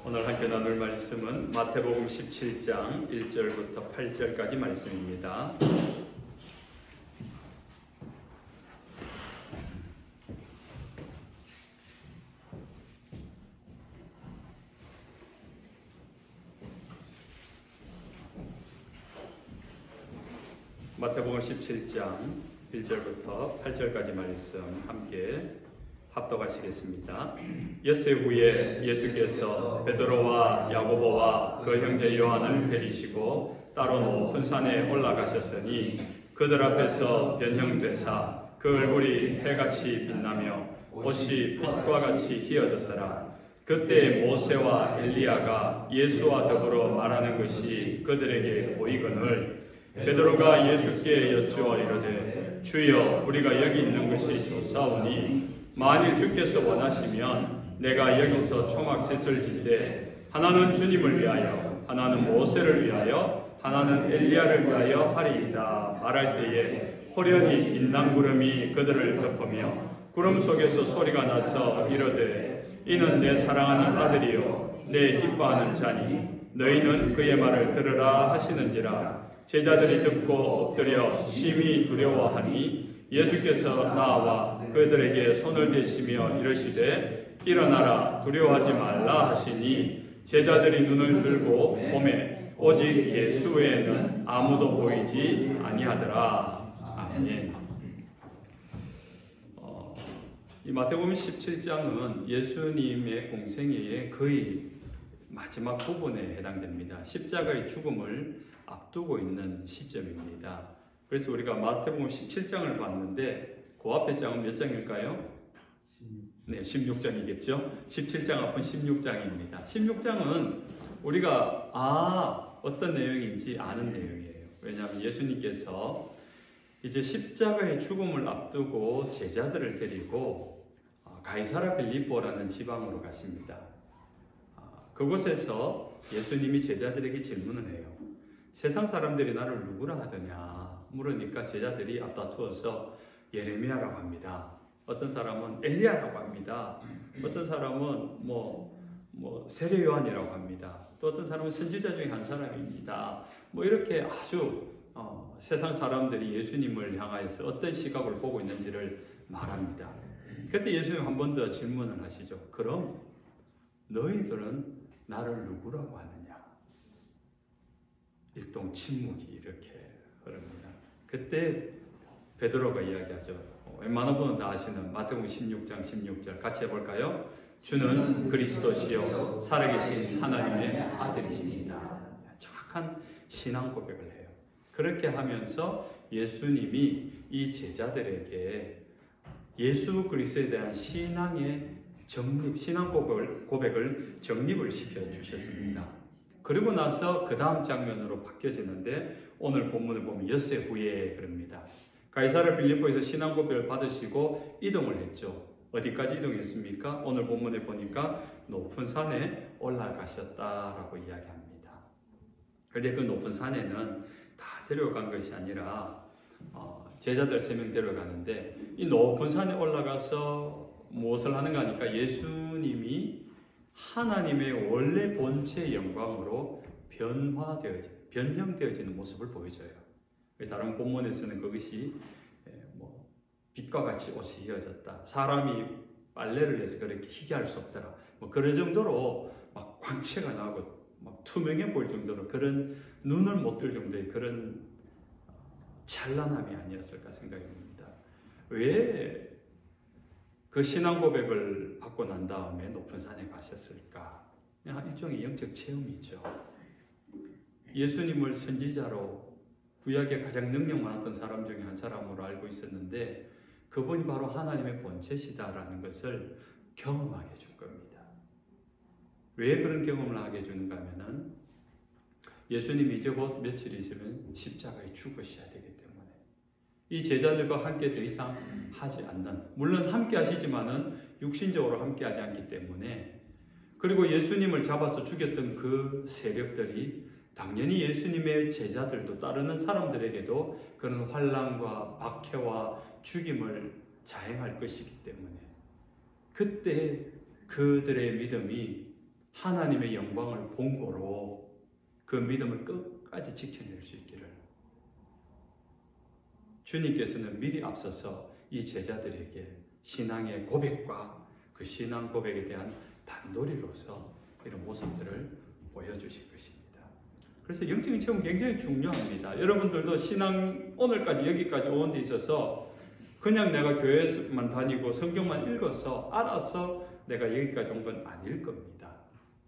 오늘 함께 나눌 말씀은 마태복음 17장 1절부터 8절까지 말씀입니다. 마태복음 17장 1절부터 8절까지 말씀 함께 합독하시겠습니다. 엿새 후에 예수께서 베드로와 야고보와 그 형제 요한을 데리시고 따로 높은 산에 올라가셨더니 그들 앞에서 변형되사 그 얼굴이 해같이 빛나며 옷이 빛과 같이 휘어졌더라. 그때 모세와 엘리야가 예수와 더불어 말하는 것이 그들에게 보이거늘 베드로가 예수께 여쭈어 이르되 주여 우리가 여기 있는 것이 좋사오니 만일 주께서 원하시면 내가 여기서 초막 셋을 짓되 하나는 주님을 위하여 하나는 모세를 위하여 하나는 엘리야를 위하여 하리이다 말할 때에 호련히 인당구름이 그들을 덮으며 구름 속에서 소리가 나서 이르되 이는 내 사랑하는 아들이요 내 기뻐하는 자니 너희는 그의 말을 들으라 하시는지라. 제자들이 듣고 엎드려 심히 두려워하니 예수께서 나와 그들에게 손을 대시며 이르시되 일어나라 두려워하지 말라 하시니 제자들이 눈을 들고 보매 오직 예수 외에는 아무도 보이지 아니하더라. 아멘. 이 마태복음 17장은 예수님의 공생애의 거의 마지막 부분에 해당됩니다. 십자가의 죽음을 앞두고 있는 시점입니다. 그래서 우리가 마태복음 17장을 봤는데 그 앞에 장은 몇 장일까요? 네, 16장이겠죠. 17장 앞은 16장입니다. 16장은 우리가 어떤 내용인지 아는 내용이에요. 왜냐하면 예수님께서 이제 십자가의 죽음을 앞두고 제자들을 데리고 가이사라 빌립보라는 지방으로 가십니다. 그곳에서 예수님이 제자들에게 질문을 해요. 세상 사람들이 나를 누구라 하더냐 물으니까 제자들이 앞다투어서 예레미야라고 합니다. 어떤 사람은 엘리야라고 합니다. 어떤 사람은 세례 요한이라고 합니다. 또 어떤 사람은 선지자 중에 한 사람입니다. 이렇게 아주 세상 사람들이 예수님을 향하여서 어떤 시각을 보고 있는지를 말합니다. 그때 예수님 한 번 더 질문을 하시죠. 그럼 너희들은 나를 누구라고 하느냐? 일동 침묵이 이렇게 흐릅니다. 그때 베드로가 이야기하죠. 웬만한 분은 다 아시는 마태복음 16장 16절 같이 해볼까요? 주는 그리스도시요 살아계신 하나님의 아들이십니다. 정확한 신앙 고백을 해요. 그렇게 하면서 예수님이 이 제자들에게 예수 그리스도에 대한 신앙의 신앙 고백을 정립을 시켜주셨습니다. 그리고 나서 그 다음 장면으로 바뀌어지는데 오늘 본문을 보면 엿새 후에 그럽니다. 가이사라 빌립보에서 신앙 고백을 받으시고 이동을 했죠. 어디까지 이동했습니까? 오늘 본문에 보니까 높은 산에 올라가셨다라고 이야기합니다. 그런데 그 높은 산에는 다 데려간 것이 아니라 제자들 3명 데려가는데 이 높은 산에 올라가서 무엇을 하는가 하니까 예수님이 하나님의 원래 본체의 영광으로 변형되어지는 모습을 보여줘요. 다른 본문에서는 그것이 빛과 같이 옷이 휘어졌다. 사람이 빨래를 해서 그렇게 희게 할 수 없더라. 그런 정도로 막 광채가 나고 막 투명해 보일 정도로 그런 눈을 못 뜰 정도의 그런 찬란함이 아니었을까 생각이 듭니다. 왜 그 신앙 고백을 받고 난 다음에 높은 산에 가셨을까? 일종의 영적 체험이죠. 예수님을 선지자로 구약에 가장 능력 많았던 사람 중에 한 사람으로 알고 있었는데 그분이 바로 하나님의 본체시다라는 것을 경험하게 해준 겁니다. 왜 그런 경험을 하게 해주는가 하면은 예수님이 이제 곧 며칠 있으면 십자가에 죽으셔야 되기 때문에 이 제자들과 함께 더 이상 하지 않는, 물론 함께 하시지만은 육신적으로 함께 하지 않기 때문에, 그리고 예수님을 잡아서 죽였던 그 세력들이 당연히 예수님의 제자들도 따르는 사람들에게도 그런 환난과 박해와 죽임을 자행할 것이기 때문에 그때 그들의 믿음이 하나님의 영광을 본고로 그 믿음을 끝까지 지켜낼 수 있기를 주님께서는 미리 앞서서 이 제자들에게 신앙의 고백과 그 신앙 고백에 대한 단도리로서 이런 모습들을 보여주실 것입니다. 그래서 영적인 체험은 굉장히 중요합니다. 여러분들도 신앙 오늘까지 여기까지 온 데 있어서 그냥 내가 교회에만 다니고 성경만 읽어서 알아서 내가 여기까지 온 건 아닐 겁니다.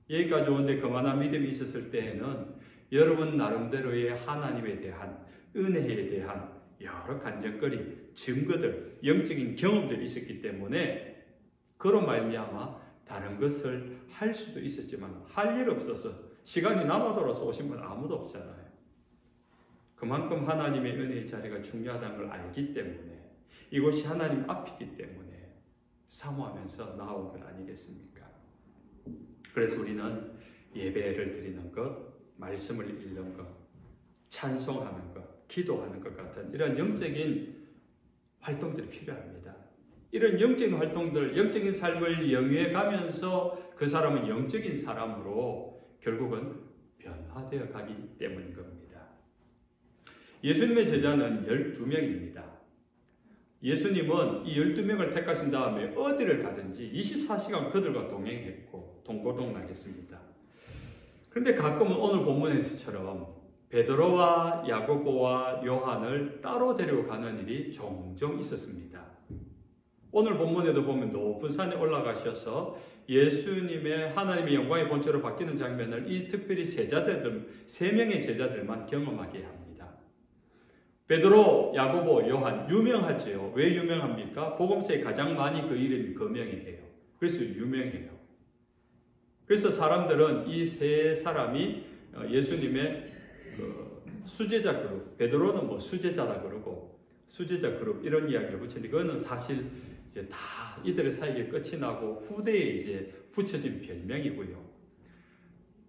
여기까지 오는데 그만한 믿음이 있었을 때에는 여러분 나름대로의 하나님에 대한 은혜에 대한 여러 간증거리, 증거들, 영적인 경험들이 있었기 때문에 그로 말미암아 다른 것을 할 수도 있었지만 할 일 없어서 시간이 남아돌아서 오신 분 아무도 없잖아요. 그만큼 하나님의 은혜의 자리가 중요하다는 걸 알기 때문에 이곳이 하나님 앞이기 때문에 사모하면서 나온 것 아니겠습니까? 그래서 우리는 예배를 드리는 것, 말씀을 읽는 것, 찬송하는 것, 기도하는 것 같은 이런 영적인 활동들이 필요합니다. 이런 영적인 활동들, 영적인 삶을 영위해 가면서 그 사람은 영적인 사람으로 결국은 변화되어 가기 때문인 겁니다. 예수님의 제자는 12명입니다. 예수님은 이 12명을 택하신 다음에 어디를 가든지 24시간 그들과 동행했고 동고동락했습니다. 그런데 가끔은 오늘 본문에서처럼 베드로와 야고보와 요한을 따로 데리고 가는 일이 종종 있었습니다. 오늘 본문에도 보면 높은 산에 올라가셔서 예수님의 하나님의 영광의 본체로 바뀌는 장면을 이 특별히 세 명의 제자들만 경험하게 합니다. 베드로, 야고보, 요한 유명하지요. 왜 유명합니까? 복음서에 가장 많이 그 이름이 거명이 돼요. 그래서 유명해요. 그래서 사람들은 이 세 사람이 예수님의 수제자 그룹, 베드로는 뭐 수제자다 그러고 수제자 그룹 이런 이야기를 붙이는데 그거는 사실 이제 다 이들의 사이에 끝이 나고 후대에 이제 붙여진 별명이고요.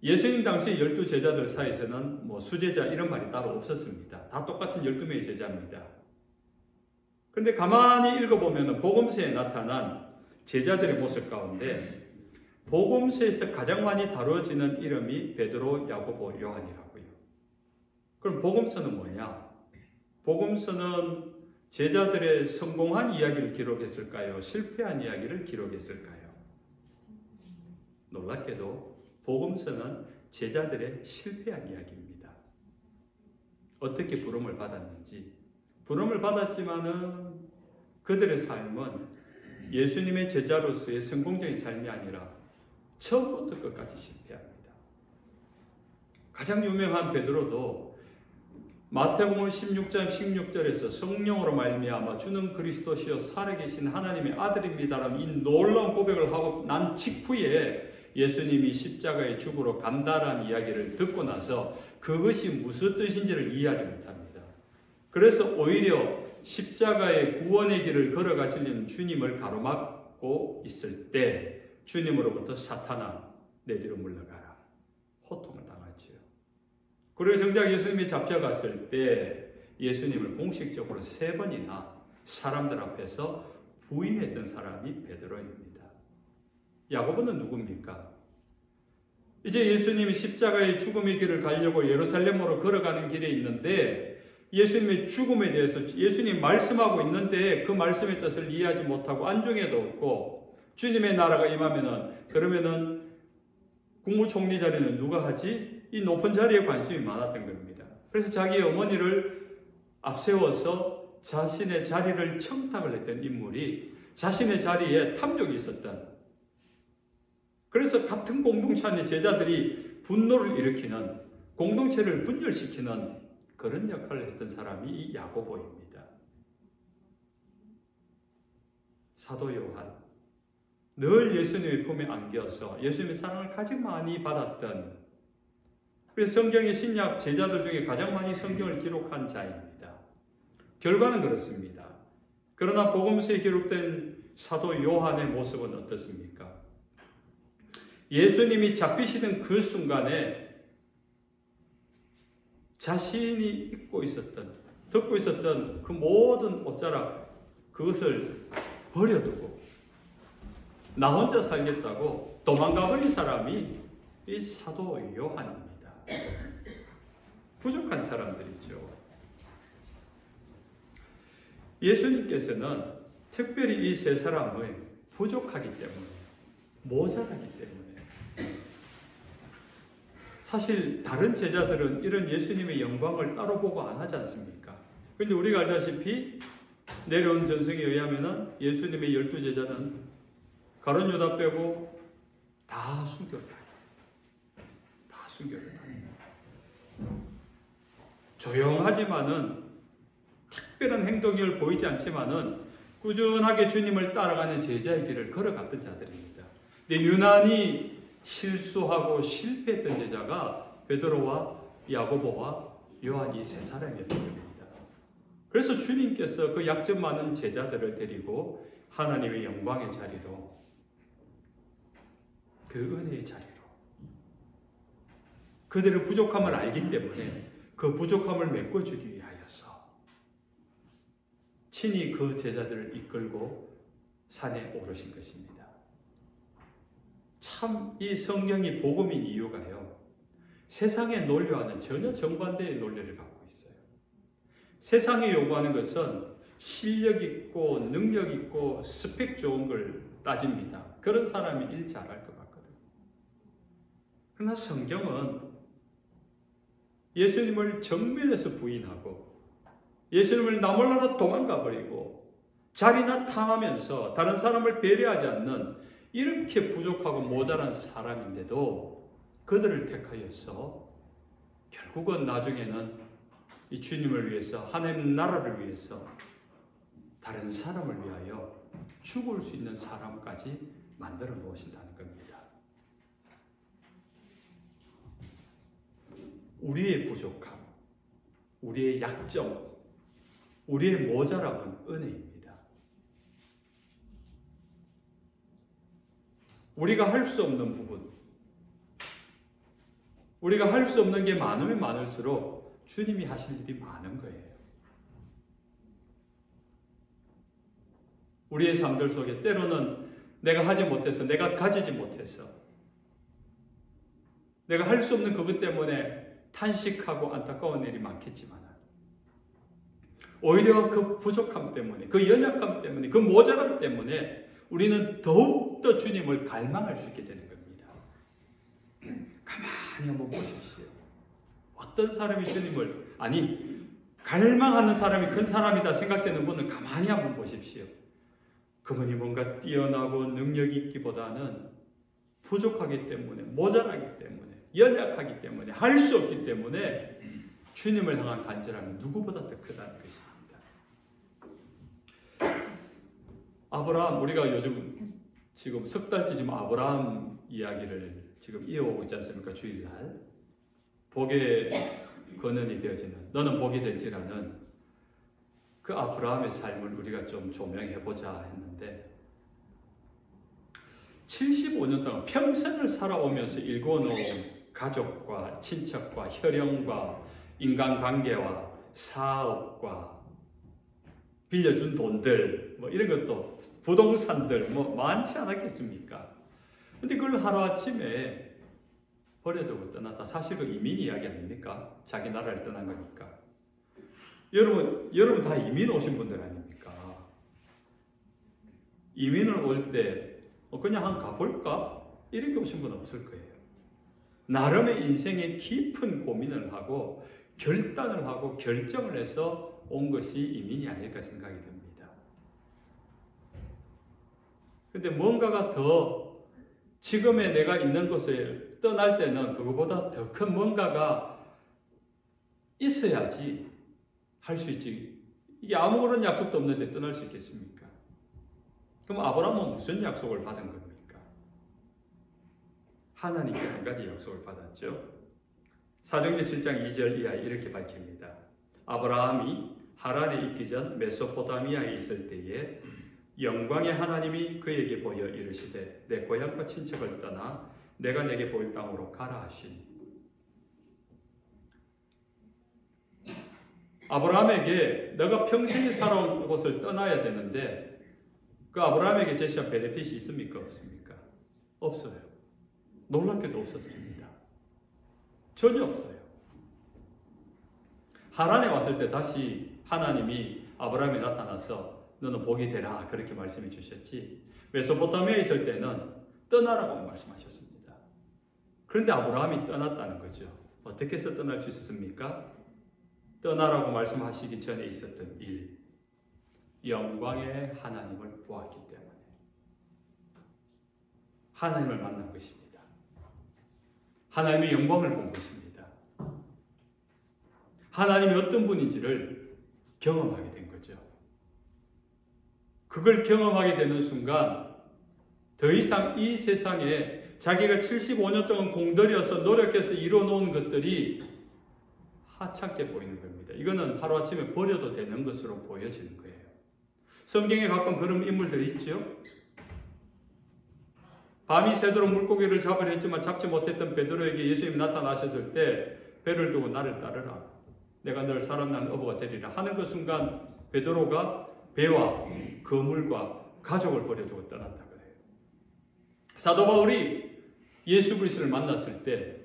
예수님 당시 12제자들 사이에서는 뭐 수제자 이런 말이 따로 없었습니다. 다 똑같은 12명의 제자입니다. 그런데 가만히 읽어보면 복음서에 나타난 제자들의 모습 가운데 복음서에서 가장 많이 다뤄지는 이름이 베드로, 야고보, 요한이라고요. 그럼 복음서는 뭐냐? 복음서는 제자들의 성공한 이야기를 기록했을까요? 실패한 이야기를 기록했을까요? 놀랍게도 복음서는 제자들의 실패한 이야기입니다. 어떻게 부름을 받았는지. 부름을 받았지만은 그들의 삶은 예수님의 제자로서의 성공적인 삶이 아니라 처음부터 끝까지 실패합니다. 가장 유명한 베드로도 마태복음 16장 16절에서 성령으로 말미암아 주는 그리스도시요 살아계신 하나님의 아들입니다라는 이 놀라운 고백을 하고 난 직후에 예수님이 십자가의 죽으러 간다라는 이야기를 듣고 나서 그것이 무슨 뜻인지를 이해하지 못합니다. 그래서 오히려 십자가의 구원의 길을 걸어가시려는 주님을 가로막고 있을 때 주님으로부터 사탄아 내 뒤로 물러가라 호통을 당하지요. 그리고 정작 예수님이 잡혀갔을 때 예수님을 공식적으로 3번이나 사람들 앞에서 부인했던 사람이 베드로입니다. 야고보는 누굽니까? 이제 예수님이 십자가의 죽음의 길을 가려고 예루살렘으로 걸어가는 길에 있는데 예수님의 죽음에 대해서 예수님 말씀하고 있는데 그 말씀의 뜻을 이해하지 못하고 안중에도 없고 주님의 나라가 임하면은 그러면은 국무총리 자리는 누가 하지? 이 높은 자리에 관심이 많았던 겁니다. 그래서 자기 어머니를 앞세워서 자신의 자리를 청탁을 했던 인물이 자신의 자리에 탐욕이 있었던, 그래서 같은 공동체 안에 제자들이 분노를 일으키는, 공동체를 분열시키는 그런 역할을 했던 사람이 이 야고보입니다. 사도 요한, 늘 예수님의 품에 안겨서 예수님의 사랑을 가장 많이 받았던, 그래서 성경의 신약 제자들 중에 가장 많이 성경을 기록한 자입니다. 결과는 그렇습니다. 그러나 복음서에 기록된 사도 요한의 모습은 어떻습니까? 예수님이 잡히시는 그 순간에 자신이 입고 있었던, 듣고 있었던 그 모든 옷자락, 그것을 버려두고 나 혼자 살겠다고 도망가버린 사람이 이 사도 요한입니다. 부족한 사람들이죠. 예수님께서는 특별히 이 세 사람의 부족하기 때문에, 모자라기 때문에, 사실 다른 제자들은 이런 예수님의 영광을 따로 보고 안 하지 않습니까? 그런데 우리가 알다시피 내려온 전승에 의하면 예수님의 12제자는 가룟 유다 빼고 다 순교를 해요. 다 순교를 해요. 조용하지만은 특별한 행동을 보이지 않지만은 꾸준하게 주님을 따라가는 제자의 길을 걸어갔던 자들입니다. 근데 유난히 실수하고 실패했던 제자가 베드로와 야고보와 요한이 세 사람이었던 겁니다. 그래서 주님께서 그 약점 많은 제자들을 데리고 하나님의 영광의 자리로, 그 은혜의 자리로, 그들의 부족함을 알기 때문에 그 부족함을 메꿔주기 위하여서 친히 그 제자들을 이끌고 산에 오르신 것입니다. 참 이 성경이 복음인 이유가요, 세상의 논리와는 전혀 정반대의 논리를 갖고 있어요. 세상이 요구하는 것은 실력 있고 능력 있고 스펙 좋은 걸 따집니다. 그런 사람이 일 잘할 것 같거든요. 그러나 성경은 예수님을 정면에서 부인하고 예수님을 나 몰라라 도망가 버리고 자리나 탐하면서 다른 사람을 배려하지 않는 이렇게 부족하고 모자란 사람인데도 그들을 택하여서 결국은 나중에는 이 주님을 위해서, 하나님 나라를 위해서, 다른 사람을 위하여 죽을 수 있는 사람까지 만들어 놓으신다는 겁니다. 우리의 부족함, 우리의 약점, 우리의 모자람은 은혜입니다. 우리가 할 수 없는 부분, 우리가 할 수 없는 게 많으면 많을수록 주님이 하실 일이 많은 거예요. 우리의 삶들 속에 때로는 내가 하지 못해서, 내가 가지지 못해서, 내가 할 수 없는 그것 때문에 탄식하고 안타까운 일이 많겠지만 오히려 그 부족함 때문에, 그 연약함 때문에, 그 모자람 때문에 우리는 더욱더 주님을 갈망할 수 있게 되는 겁니다. 가만히 한번 보십시오. 어떤 사람이 주님을, 갈망하는 사람이 큰 사람이다 생각되는 분은 가만히 한번 보십시오. 그분이 뭔가 뛰어나고 능력이 있기보다는 부족하기 때문에, 모자라기 때문에, 연약하기 때문에, 할 수 없기 때문에 주님을 향한 간절함이 누구보다 더 크다는 것입니다. 아브라함, 우리가 요즘 지금 석 달째 지금 아브라함 이야기를 지금 이어오고 있지 않습니까? 주일날 복의 근원이 되어지는, 너는 복이 될지라는 그 아브라함의 삶을 우리가 좀 조명해보자 했는데 75년 동안 평생을 살아오면서 일궈놓은 가족과 친척과 혈연과 인간관계와 사업과 빌려준 돈들, 뭐 이런 것도, 부동산들, 뭐 많지 않았겠습니까? 근데 그걸 하루아침에 버려두고 떠났다. 사실 그 이민 이야기 아닙니까? 자기 나라를 떠난 거니까. 여러분 다 이민 오신 분들 아닙니까? 이민을 올 때 그냥 한번 가볼까? 이렇게 오신 분 없을 거예요. 나름의 인생의 깊은 고민을 하고 결단을 하고 결정을 해서 온 것이 이민이 아닐까 생각이 듭니다. 그런데 뭔가가 더 지금의 내가 있는 곳에 떠날 때는 그거보다 더 큰 뭔가가 있어야지 할 수 있지. 이게 아무런 약속도 없는데 떠날 수 있겠습니까? 그럼 아브라함은 무슨 약속을 받은 겁니까? 하나님께 한 가지 약속을 받았죠. 사도행전 7장 2절 이하에 이렇게 밝힙니다. 아브라함이 하란에 있기 전 메소포타미아에 있을 때에 영광의 하나님이 그에게 보여 이르시되 내 고향과 친척을 떠나 내가 내게 보일 땅으로 가라 하시니. 아브라함에게 너가 평생에 살아온 곳을 떠나야 되는데 그 아브라함에게 제시한 베네핏이 있습니까? 없습니까? 없어요. 놀랍게도 없었습니다. 전혀 없어요. 하란에 왔을 때 다시 하나님이 아브라함에 나타나서 너는 복이 되라 그렇게 말씀해 주셨지, 메소포타미아에 있을 때는 떠나라고 말씀하셨습니다. 그런데 아브라함이 떠났다는 거죠. 어떻게 해서 떠날 수 있었습니까? 떠나라고 말씀하시기 전에 있었던 일, 영광의 하나님을 보았기 때문에 하나님을 만난 것입니다. 하나님의 영광을 본 것입니다. 하나님이 어떤 분인지를 경험하게 된 거죠. 그걸 경험하게 되는 순간 더 이상 이 세상에 자기가 75년 동안 공들여서 노력해서 이뤄놓은 것들이 하찮게 보이는 겁니다. 이거는 하루아침에 버려도 되는 것으로 보여지는 거예요. 성경에 가끔 그런 인물들이 있죠. 밤이 새도록 물고기를 잡으려 했지만 잡지 못했던 베드로에게 예수님이 나타나셨을 때 배를 두고 나를 따르라. 내가 널 사람 낳은 어부가 되리라 하는 그 순간 베드로가 배와 그물과 가족을 버려두고 떠났다 그래요. 사도 바울이 예수 그리스도를 만났을 때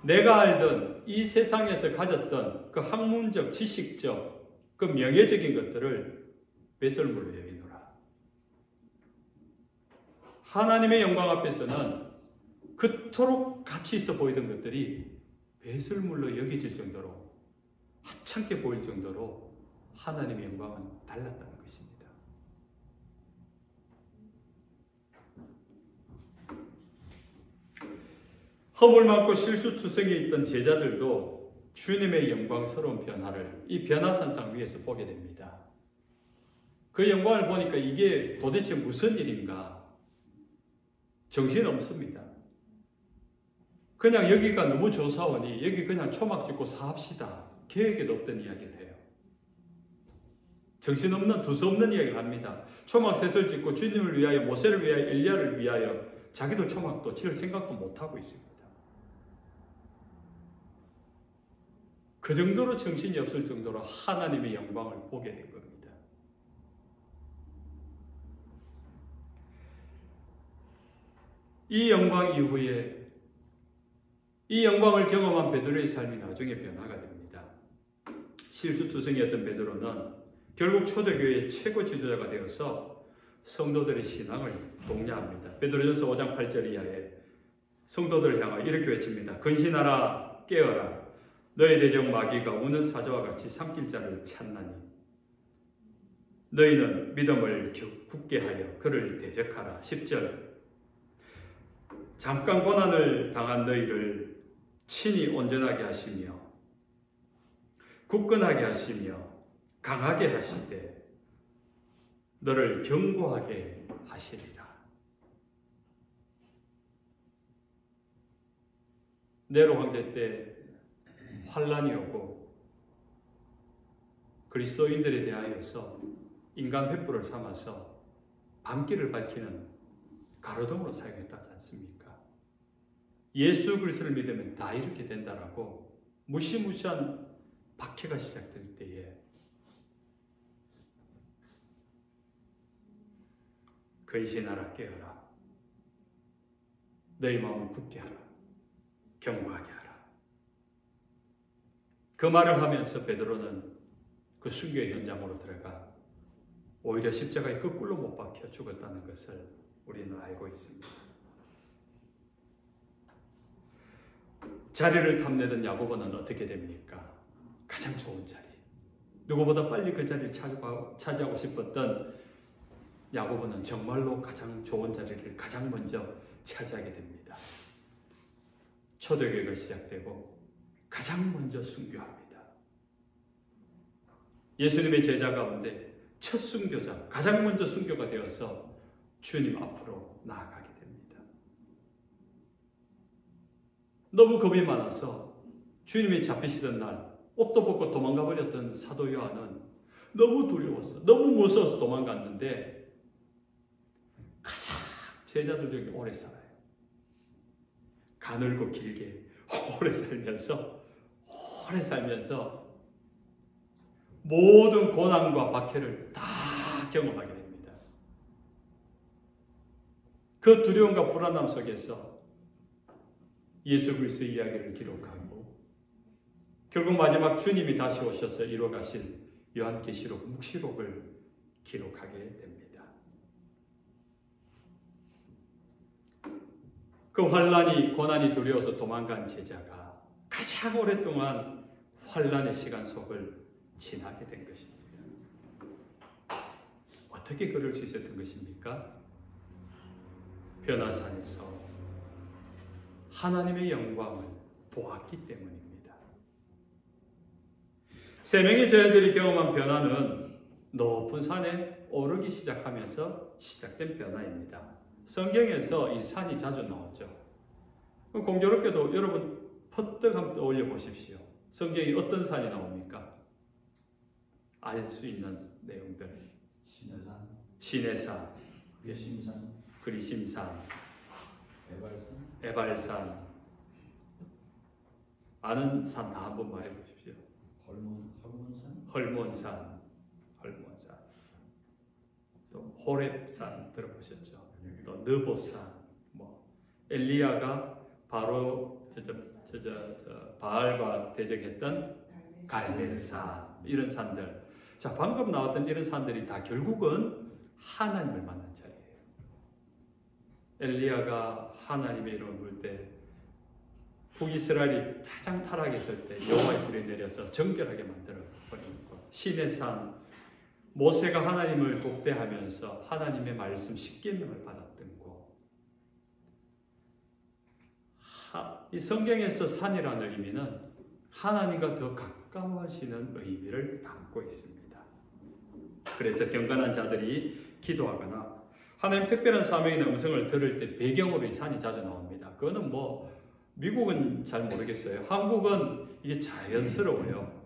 내가 알던 이 세상에서 가졌던 그 학문적, 지식적, 그 명예적인 것들을 배설물로 여기노라. 하나님의 영광 앞에서는 그토록 가치 있어 보이던 것들이 배설물로 여겨질 정도로, 하찮게 보일 정도로 하나님의 영광은 달랐다는 것입니다. 허물 많고 실수투성에 있던 제자들도 주님의 영광스러운 변화를 이 변화산상 위에서 보게 됩니다. 그 영광을 보니까 이게 도대체 무슨 일인가 정신없습니다. 그냥 여기가 너무 좋사오니 여기 그냥 초막 짓고 사합시다. 계획에도 없던 이야기를 해요. 정신없는, 두서없는 이야기를 합니다. 초막 셋을 짓고 주님을 위하여, 모세를 위하여, 엘리야를 위하여 자기도 초막도 지을 생각도 못하고 있습니다. 그 정도로 정신이 없을 정도로 하나님의 영광을 보게 된 겁니다. 이 영광 이후에 이 영광을 경험한 베드로의 삶이 나중에 변화가 됩니다. 실수투성이었던 베드로는 결국 초대교회의 최고 지도자가 되어서 성도들의 신앙을 독려합니다. 베드로전서 5장 8절 이하에 성도들을 향하여 이렇게 외칩니다. 근신하라, 깨어라. 너희 대적 마귀가 우는 사자와 같이 삼킬 자를 찾나니 너희는 믿음을 굳게 하여 그를 대적하라. 10절 잠깐 고난을 당한 너희를 친히 온전하게 하시며 굳건하게 하시며 강하게 하시되 너를 견고하게 하시리라. 네로 황제 때 환란이 오고 그리스도인들에 대하여서 인간 횃불을 삼아서 밤길을 밝히는 가로등으로 사용했다지 않습니까? 예수 그리스도를 믿으면 다 이렇게 된다라고 무시무시한 박해가 시작될 때에 근신하라, 깨어라. 너희 마음을 굳게 하라. 견고하게 하라. 그 말을 하면서 베드로는 그 순교의 현장으로 들어가 오히려 십자가에 거꾸로 못 박혀 죽었다는 것을 우리는 알고 있습니다. 자리를 탐내던 야고보는 어떻게 됩니까? 가장 좋은 자리. 누구보다 빨리 그 자리를 차지하고 싶었던 야고보는 정말로 가장 좋은 자리를 가장 먼저 차지하게 됩니다. 초대교회가 시작되고 가장 먼저 순교합니다. 예수님의 제자 가운데 첫 순교자, 가장 먼저 순교가 되어서 주님 앞으로 나아가게 됩니다. 너무 겁이 많아서 주님이 잡히시던 날 옷도 벗고 도망가 버렸던 사도 요한은 너무 두려웠어. 너무 무서워서 도망갔는데 가장 제자들 중에 오래 살아요. 가늘고 길게 오래 살면서 모든 고난과 박해를 다 경험하게 됩니다. 그 두려움과 불안함 속에서 예수 그리스도의 이야기를 기록하고 결국 마지막 주님이 다시 오셔서 이뤄 가실 요한계시록 묵시록을 기록하게 됩니다. 그 환난이 고난이 두려워서 도망간 제자가 가장 오랫동안 환난의 시간 속을 지나게 된 것입니다. 어떻게 그럴 수 있었던 것입니까? 변화산에서 하나님의 영광을 보았기 때문입니다. 세 명의 제자들이 경험한 변화는 높은 산에 오르기 시작하면서 시작된 변화입니다. 성경에서 이 산이 자주 나오죠. 공교롭게도 여러분 퍼뜩 한번 떠올려 보십시오. 성경에 어떤 산이 나옵니까? 알 수 있는 내용들. 시내산, 그리심산, 에발산. 아는 산 다 한번 말해 보십시오. 헐몬산. 또 호렙산 들어보셨죠? 또 느보산, 엘리야가 바로 바알과 대적했던 갈멜산, 이런 산들. 자, 방금 나왔던 이런 산들이 다 결국은 하나님을 만난 자리예요. 엘리야가 하나님의 이름을 부를 때 북이스라엘이 가장 타락했을 때 여호와의 불이 내려서 정결하게 만들어 버린 것. 시내산, 모세가 하나님을 독대하면서 하나님의 말씀 십계명을 받았던 곳. 이 성경에서 산이라는 의미는 하나님과 더 가까워지는 의미를 담고 있습니다. 그래서 경건한 자들이 기도하거나 하나님 특별한 사명이나 음성을 들을 때 배경으로 이 산이 자주 나옵니다. 그거는 미국은 잘 모르겠어요. 한국은 이게 자연스러워요.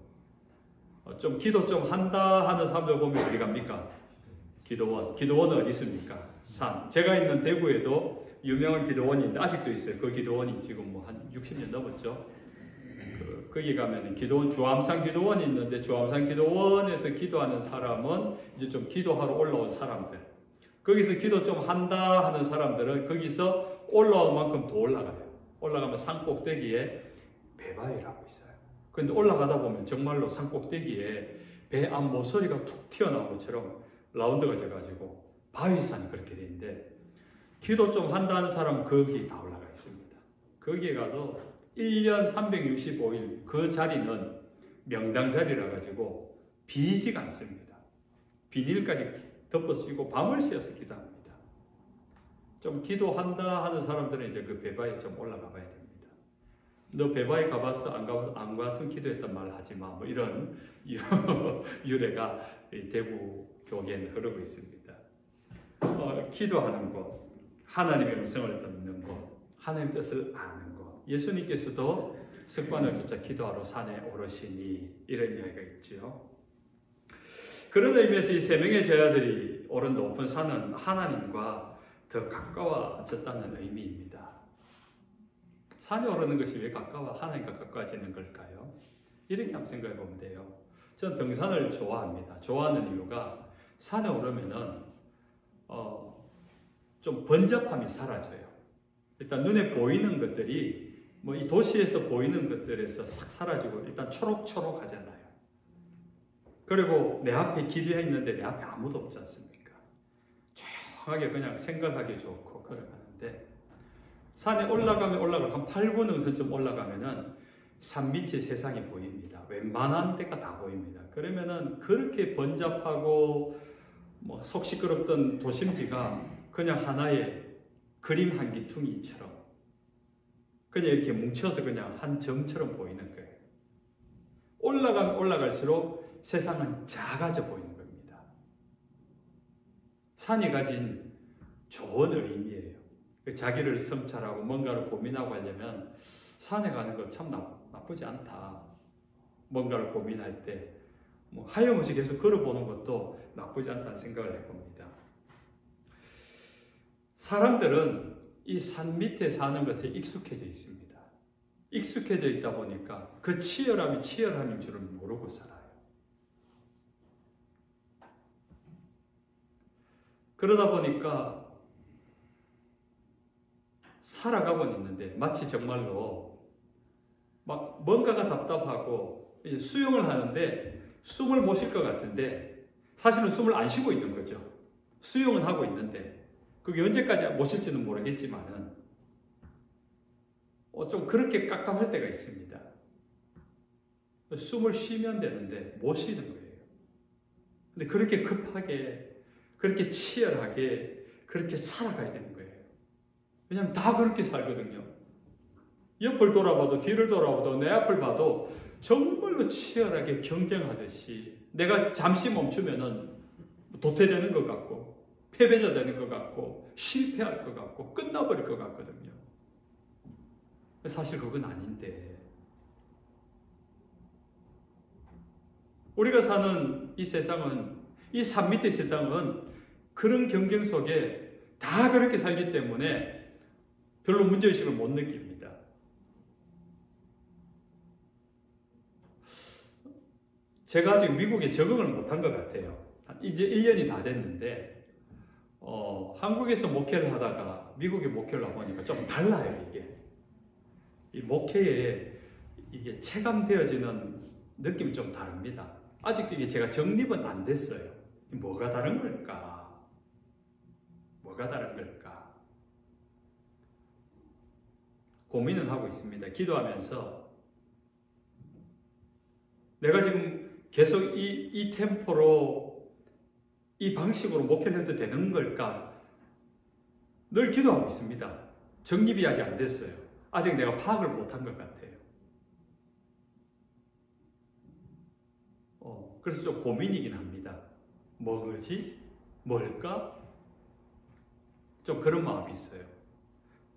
좀 기도 좀 한다 하는 사람들 보면 어디 갑니까? 기도원은 어디 있습니까? 산. 제가 있는 대구에도 유명한 기도원이 있는데 아직도 있어요. 그 기도원이 지금 한 60년 넘었죠. 거기 가면 기도원, 주암산 기도원이 있는데 주암산 기도원에서 기도하는 사람은 이제 좀 기도하러 올라온 사람들. 거기서 기도 좀 한다 하는 사람들은 거기서 올라온 만큼 더 올라가요. 올라가면 산 꼭대기에 배바위라고 있어요. 그런데 올라가다 보면 정말로 산 꼭대기에 배 앞 모서리가 툭 튀어나온 것처럼 라운드가 져가지고 바위산이 그렇게 돼 있는데 기도 좀 한다는 사람은 거기 다 올라가 있습니다. 거기에 가도 1년 365일 그 자리는 명당 자리라 가지고 비지가 않습니다. 비닐까지 덮어쓰고 밤을 새워서 기도합니다. 좀 기도한다 하는 사람들은 이제 그 배바위에 좀 올라가 봐야 됩니다. 너 배바위 가봤어? 안 가봤어? 안 가서 기도했단 말 하지 마. 이런 유래가 대구 교계에는 흐르고 있습니다. 기도하는 곳, 하나님의 음성을 듣는 곳, 하나님의 뜻을 아는 곳. 예수님께서도 습관을 쫓아 기도하러 산에 오르시니 이런 이야기가 있죠. 그런 의미에서 이 세 명의 제자들이 오른 높은 산은 하나님과 더 가까워졌다는 의미입니다. 산에 오르는 것이 왜 하나님과 가까워지는 걸까요? 이렇게 한번 생각해 보면 돼요. 저는 등산을 좋아합니다. 좋아하는 이유가 산에 오르면은 좀 번잡함이 사라져요. 일단 눈에 보이는 것들이 이 도시에서 보이는 것들에서 싹 사라지고 일단 초록초록하잖아요. 그리고 내 앞에 길이 있는데 내 앞에 아무도 없지 않습니까? 조용하게 그냥 생각하기 좋고 걸어가는데 산에 올라가면 한 8분 능선쯤 올라가면은 산 밑에 세상이 보입니다. 웬만한 데가 다 보입니다. 그러면은 그렇게 번잡하고 속 시끄럽던 도심지가 그냥 하나의 그림 한 기퉁이처럼 그냥 이렇게 뭉쳐서 그냥 한 점처럼 보이는 거예요. 올라가면 올라갈수록 세상은 작아져 보이는 겁니다. 산이 가진 좋은 의미예요. 자기를 성찰하고 뭔가를 고민하고 하려면 산에 가는 거 참 나쁘지 않다. 뭔가를 고민할 때 하염없이 계속 걸어보는 것도 나쁘지 않다는 생각을 해봅니다. 사람들은 이 산 밑에 사는 것에 익숙해져 있습니다. 익숙해져 있다 보니까 그 치열함이 치열함인 줄을 모르고 살아요. 그러다 보니까 살아가고는 있는데 마치 정말로 막 뭔가가 답답하고 수영을 하는데 숨을 못 쉴 것 같은데 사실은 숨을 안 쉬고 있는 거죠. 수영은 하고 있는데 그게 언제까지 못 쉴지는 모르겠지만은 좀 그렇게 깝깝할 때가 있습니다. 숨을 쉬면 되는데 못 쉬는 거예요. 근데 그렇게 급하게, 그렇게 치열하게, 그렇게 살아가야 되는 거예요. 왜냐하면 다 그렇게 살거든요. 옆을 돌아봐도, 뒤를 돌아봐도, 내 앞을 봐도 정말로 치열하게 경쟁하듯이 내가 잠시 멈추면은 도태되는 것 같고, 패배자 되는 것 같고, 실패할 것 같고, 끝나버릴 것 같거든요. 사실 그건 아닌데, 우리가 사는 이 세상은, 이 산 밑의 세상은 그런 경쟁 속에 다 그렇게 살기 때문에 별로 문제의식을 못 느낍니다. 제가 아직 미국에 적응을 못한 것 같아요. 이제 1년이 다 됐는데 한국에서 목회를 하다가 미국에 목회를 해보니까 좀 달라요. 이 목회에 이게 체감되어지는 느낌이 좀 다릅니다. 아직도 이게 제가 정립은 안 됐어요. 뭐가 다른 걸까? 뭐가 다른 걸까? 고민은 하고 있습니다. 기도하면서 내가 지금 계속 이 템포로 이 방식으로 목회를 해도 되는 걸까? 늘 기도하고 있습니다. 정립이 아직 안 됐어요. 아직 내가 파악을 못한 것 같아요. 그래서 좀 고민이긴 합니다. 뭐지? 뭘까? 좀 그런 마음이 있어요.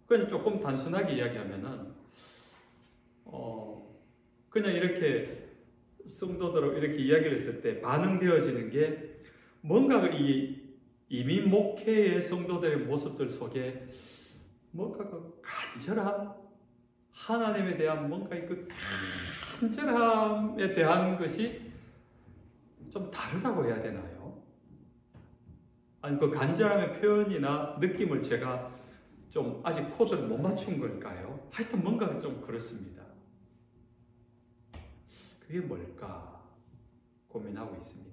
그냥 조금 단순하게 이야기하면은 그냥 이렇게 성도들하고 이렇게 이야기를 했을 때 반응되어지는 게 뭔가 이 이민 목회의 성도들의 모습들 속에 뭔가 그 간절함, 하나님에 대한 뭔가 그 간절함에 대한 것이 좀 다르다고 해야 되나요? 아니 그 간절함의 표현이나 느낌을 제가 좀 아직 코드를 못 맞춘 걸까요? 하여튼 뭔가 좀 그렇습니다. 그게 뭘까 고민하고 있습니다.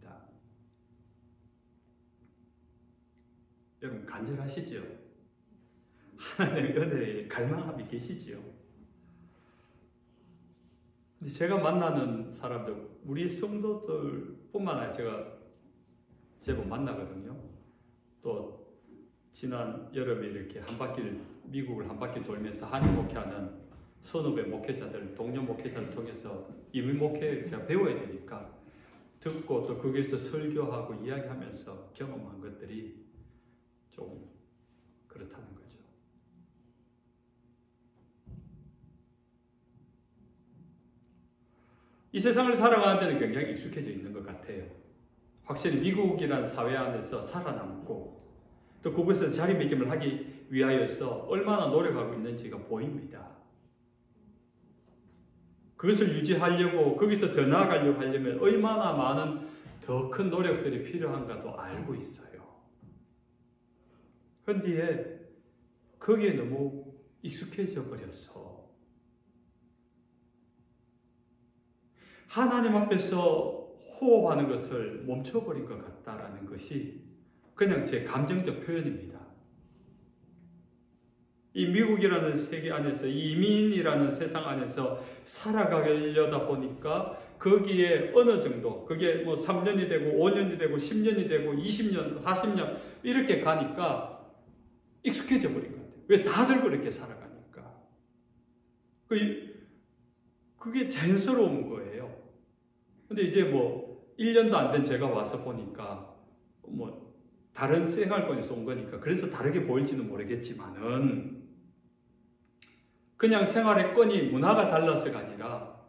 여러분 간절하시죠? 하나님의 은혜에 갈망함이 계시지요? 근데 제가 만나는 사람들, 우리 성도들뿐만 아니라 제가 제법 만나거든요. 또 지난 여름에 이렇게 미국을 한 바퀴 돌면서 한인 목회하는 선후배 목회자들, 동료 목회자를 통해서 이민 목회 제가 배워야 되니까 듣고 또 거기에서 설교하고 이야기하면서 경험한 것들이 좀 그렇다는 거죠. 이 세상을 살아가는 데는 굉장히 익숙해져 있는 것 같아요. 확실히 미국이라는 사회 안에서 살아남고 또 그곳에서 자리매김을 하기 위하여서 얼마나 노력하고 있는지가 보입니다. 그것을 유지하려고 거기서 더 나아가려고 하려면 얼마나 많은 더 큰 노력들이 필요한가도 알고 있어요. 그런데 거기에 너무 익숙해져 버려서 하나님 앞에서 호흡하는 것을 멈춰버린 것 같다라는 것이 그냥 제 감정적 표현입니다. 이 미국이라는 세계 안에서, 이 이민이라는 세상 안에서 살아가려다 보니까 거기에 어느 정도, 그게 뭐 3년이 되고 5년이 되고 10년이 되고 20년, 40년 이렇게 가니까 익숙해져 버린 것 같아요. 왜 다들 그렇게 살아가니까. 그게 자연스러운 거예요. 근데 이제 뭐 1년도 안 된 제가 와서 보니까 뭐 다른 생활권에서 온 거니까 그래서 다르게 보일지는 모르겠지만은 그냥 생활의 건이 문화가 달라서가 아니라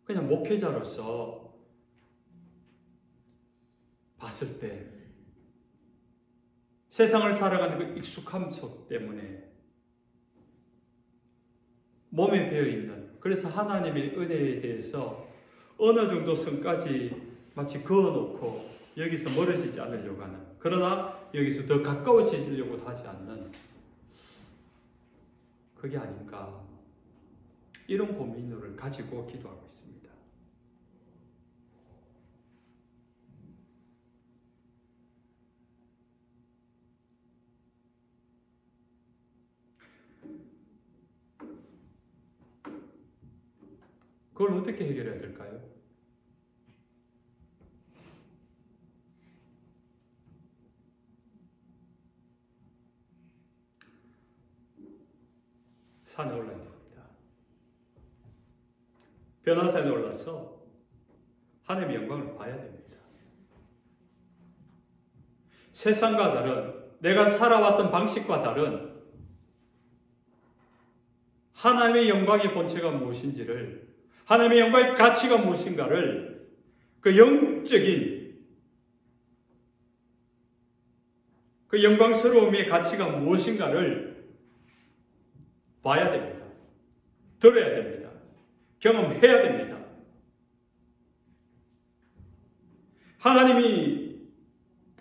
그냥 목회자로서 봤을 때 세상을 살아가는 그 익숙함 속 때문에 몸에 배어있는, 그래서 하나님의 은혜에 대해서 어느 정도 선까지 마치 그어놓고 여기서 멀어지지 않으려고 하는, 그러나 여기서 더 가까워지려고 하지 않는 그게 아닌가, 이런 고민을 가지고 기도하고 있습니다. 그걸 어떻게 해결해야 될까요? 산에 올라야 됩니다. 변화산에 올라서 하나님의 영광을 봐야 됩니다. 세상과 다른, 내가 살아왔던 방식과 다른 하나님의 영광의 본체가 무엇인지를, 하나님의 영광의 가치가 무엇인가를, 그 영적인 그 영광스러움의 가치가 무엇인가를 봐야 됩니다. 들어야 됩니다. 경험해야 됩니다. 하나님이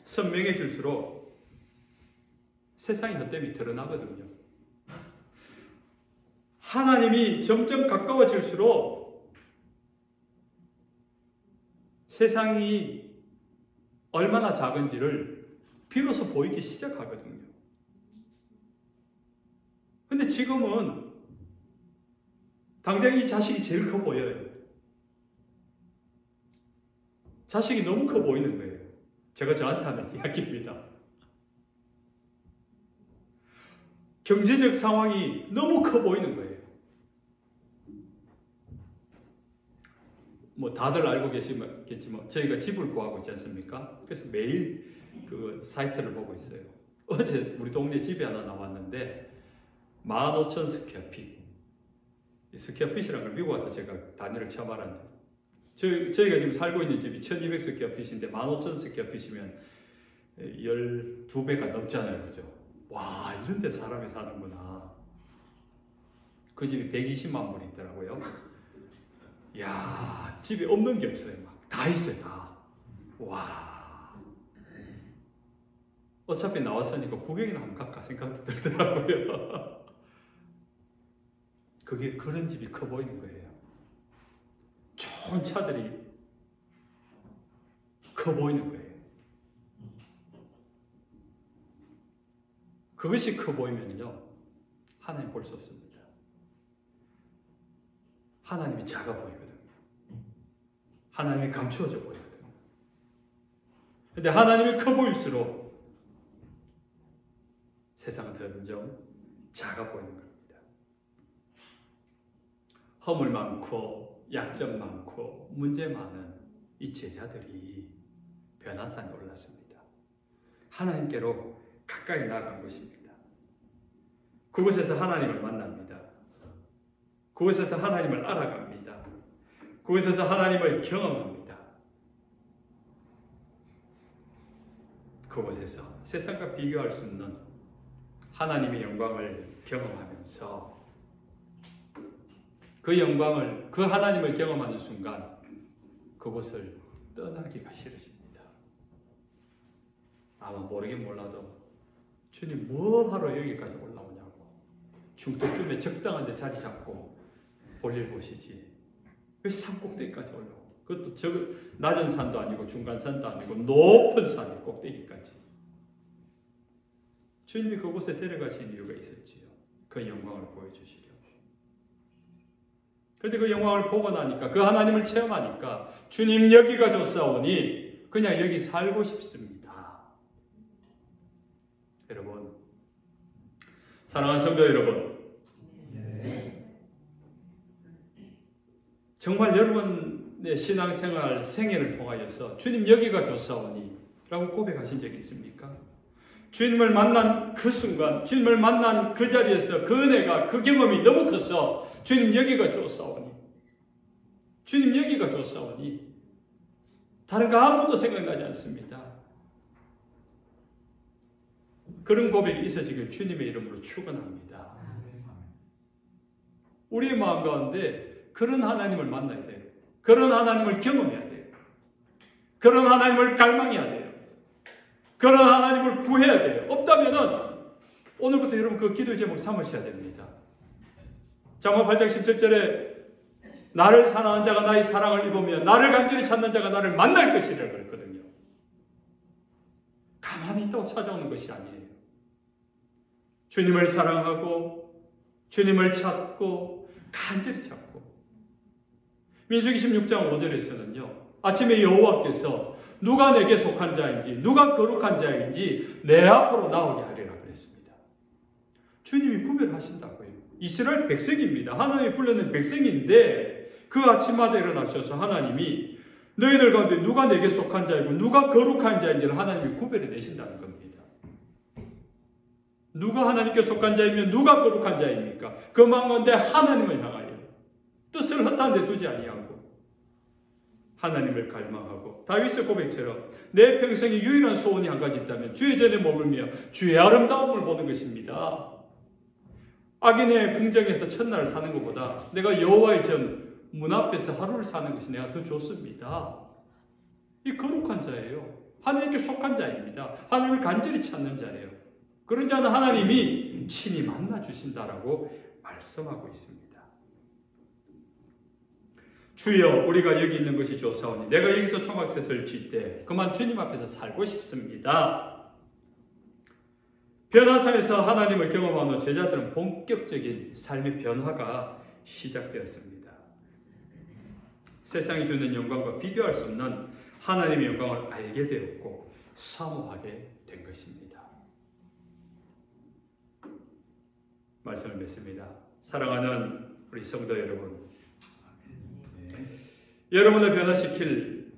선명해질수록 세상의 헛됨이 드러나거든요. 하나님이 점점 가까워질수록 세상이 얼마나 작은지를 비로소 보이기 시작하거든요. 근데 지금은 당장 이 자식이 제일 커 보여요. 자식이 너무 커 보이는 거예요. 제가 저한테 하는 이야기입니다. 경제적 상황이 너무 커 보이는 거예요. 뭐 다들 알고 계시겠지만 저희가 집을 구하고 있지 않습니까? 그래서 매일 그 사이트를 보고 있어요. 어제 우리 동네 집이 하나 나왔는데 15,000 스퀘어핏. 스퀘어핏이라는 걸 미국 와서 제가 단위를 처음 알았는데, 저희가 지금 살고 있는 집이 1200 스퀘어핏인데 15,000 스퀘어핏이면 12배가 넘잖아요. 그죠? 와, 이런 데 사람이 사는구나. 그 집이 120만 불이 있더라고요. 이야, 집에 없는 게 없어요. 막 다 있어요, 다. 와. 어차피 나왔으니까 구경이나 한번 갈까 생각도 들더라고요. 그게 그런 집이 커 보이는 거예요. 좋은 차들이 커 보이는 거예요. 그것이 커 보이면요, 하나님 볼 수 없습니다. 하나님이 작아 보이거든요. 하나님이 감추어져 보이거든요. 근데 하나님이 커 보일수록 세상은 점점 작아 보이는 겁니다. 허물 많고 약점 많고 문제 많은 이 제자들이 변화산에 올랐습니다. 하나님께로 가까이 나아간 것입니다. 그곳에서 하나님을 만납니다. 그곳에서 하나님을 알아갑니다. 그곳에서 하나님을 경험합니다. 그곳에서 세상과 비교할 수 없는 하나님의 영광을 경험하면서 그 영광을, 그 하나님을 경험하는 순간 그곳을 떠나기가 싫어집니다. 아마 모르긴 몰라도 주님 뭐하러 여기까지 올라오냐고, 중턱쯤에 적당한 데 자리 잡고 볼일 보시지 왜 산 꼭대기까지 올라오고, 그것도 저 낮은 산도 아니고 중간 산도 아니고 높은 산의 꼭대기까지. 주님이 그곳에 데려가신 이유가 있었지요. 그 영광을 보여주시려고. 그런데 그 영광을 보고 나니까, 그 하나님을 체험하니까 주님 여기가 좋사오니 그냥 여기 살고 싶습니다. 여러분, 사랑하는 성도 여러분, 정말 여러분의 신앙생활 생애를 통하여서 주님 여기가 좋사오니 라고 고백하신 적이 있습니까? 주님을 만난 그 순간, 주님을 만난 그 자리에서 그 은혜가, 그 경험이 너무 커서 주님 여기가 좋사오니, 주님 여기가 좋사오니, 다른 거 아무것도 생각나지 않습니다. 그런 고백이 있어지길 주님의 이름으로 축원합니다. 우리의 마음 가운데 그런 하나님을 만나야 돼요. 그런 하나님을 경험해야 돼요. 그런 하나님을 갈망해야 돼요. 그런 하나님을 구해야 돼요. 없다면은 오늘부터 여러분 그 기도 제목 삼으셔야 됩니다. 잠언 8장 17절에 나를 사랑하는 자가 나의 사랑을 입으며 나를 간절히 찾는 자가 나를 만날 것이라 그랬거든요. 가만히 있다고 찾아오는 것이 아니에요. 주님을 사랑하고 주님을 찾고 간절히 찾고. 민수기 16장 5절에서는요. 아침에 여호와께서 누가 내게 속한 자인지 누가 거룩한 자인지 내 앞으로 나오게 하리라 그랬습니다. 주님이 구별하신다고요. 이스라엘 백성입니다. 하나님이 불러낸 백성인데 그 아침마다 일어나셔서 하나님이 너희들 가운데 누가 내게 속한 자이고 누가 거룩한 자인지를 하나님이 구별해 내신다는 겁니다. 누가 하나님께 속한 자이면 누가 거룩한 자입니까? 그 망건대 하나님을 향하여 뜻을 헛한 데 두지 아니하고 하나님을 갈망하고 다윗의 고백처럼 내 평생에 유일한 소원이 한 가지 있다면 주의 전에 머물며 주의 아름다움을 보는 것입니다. 악인의 궁정에서 첫날을 사는 것보다 내가 여호와의 전 문 앞에서 하루를 사는 것이 내가 더 좋습니다. 이 거룩한 자예요. 하나님께 속한 자입니다. 하나님을 간절히 찾는 자예요. 그런 자는 하나님이 친히 만나주신다라고 말씀하고 있습니다. 주여 우리가 여기 있는 것이 좋사오니 내가 여기서 초막셋을 칠 때 그만 주님 앞에서 살고 싶습니다. 변화산에서 하나님을 경험하는 제자들은 본격적인 삶의 변화가 시작되었습니다. 세상이 주는 영광과 비교할 수 없는 하나님의 영광을 알게 되었고 사모하게 된 것입니다. 말씀을 맺습니다. 사랑하는 우리 성도 여러분, 여러분을 변화시킬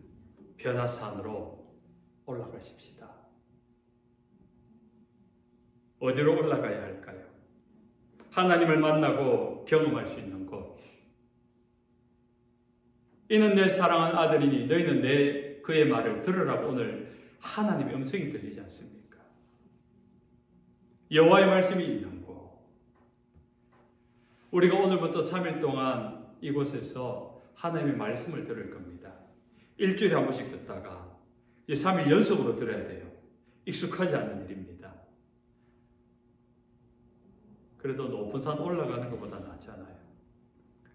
변화산으로 올라가십시다. 어디로 올라가야 할까요? 하나님을 만나고 경험할 수 있는 곳. 이는 내 사랑하는 아들이니 너희는 그의 말을 들으라고 오늘 하나님의 음성이 들리지 않습니까? 여호와의 말씀이 있는 곳. 우리가 오늘부터 3일 동안 이곳에서 하나님의 말씀을 들을 겁니다. 일주일에 한 번씩 듣다가 이제 3일 연속으로 들어야 돼요. 익숙하지 않은 일입니다. 그래도 높은 산 올라가는 것보다 낫잖아요.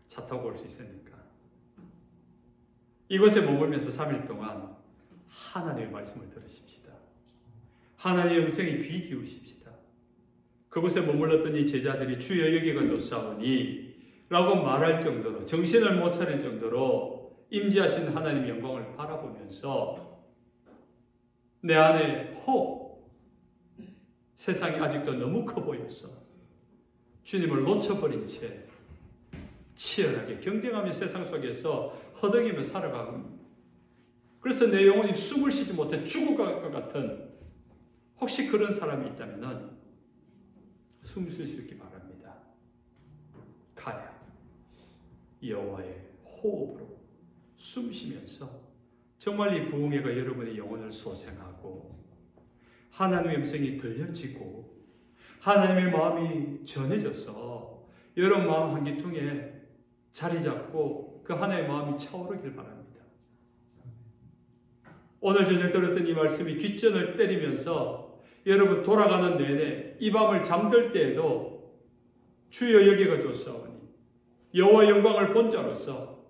차 타고 올 수 있으니까. 이곳에 머물면서 3일 동안 하나님의 말씀을 들으십시다. 하나님의 음성에 귀 기울이십시다. 그곳에 머물렀던 이 제자들이 주여 여기가 좋사오니 라고 말할 정도로 정신을 못 차릴 정도로 임재하신 하나님의 영광을 바라보면서 내 안에 세상이 아직도 너무 커 보여서 주님을 놓쳐버린 채 치열하게 경쟁하며 세상 속에서 허덕이며 살아가고 그래서 내 영혼이 숨을 쉬지 못해 죽어갈 것 같은 혹시 그런 사람이 있다면 숨 쉴 수 있기 바랍니다. 가야 여호와의 호흡으로 숨 쉬면서 정말 이 부흥회가 여러분의 영혼을 소생하고 하나님의 음성이 들려지고 하나님의 마음이 전해져서 여러분 마음 한기통에 자리 잡고 그 하나님의 마음이 차오르길 바랍니다. 오늘 저녁 들었던 이 말씀이 귓전을 때리면서 여러분 돌아가는 내내 이 밤을 잠들 때에도 주여 여기가 좋사오니 여호와의 영광을 본 자로서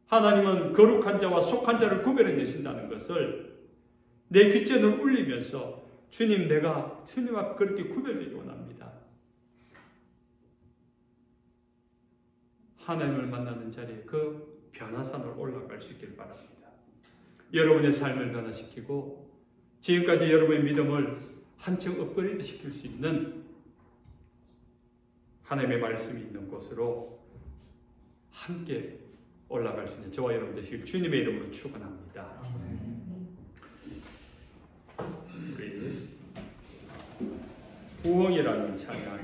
하나님은 거룩한 자와 속한 자를 구별해 내신다는 것을 내 귓전을 울리면서 주님 내가 주님 앞 그렇게 구별되기 원합니다. 하나님을 만나는 자리에 그 변화산을 올라갈 수 있길 바랍니다. 여러분의 삶을 변화시키고 지금까지 여러분의 믿음을 한층 업그레이드 시킬 수 있는 하나님의 말씀이 있는 곳으로 함께 올라갈 수 있는 저와 여러분 되시길 주님의 이름으로 축원합니다. 우리 부흥이라는 찬양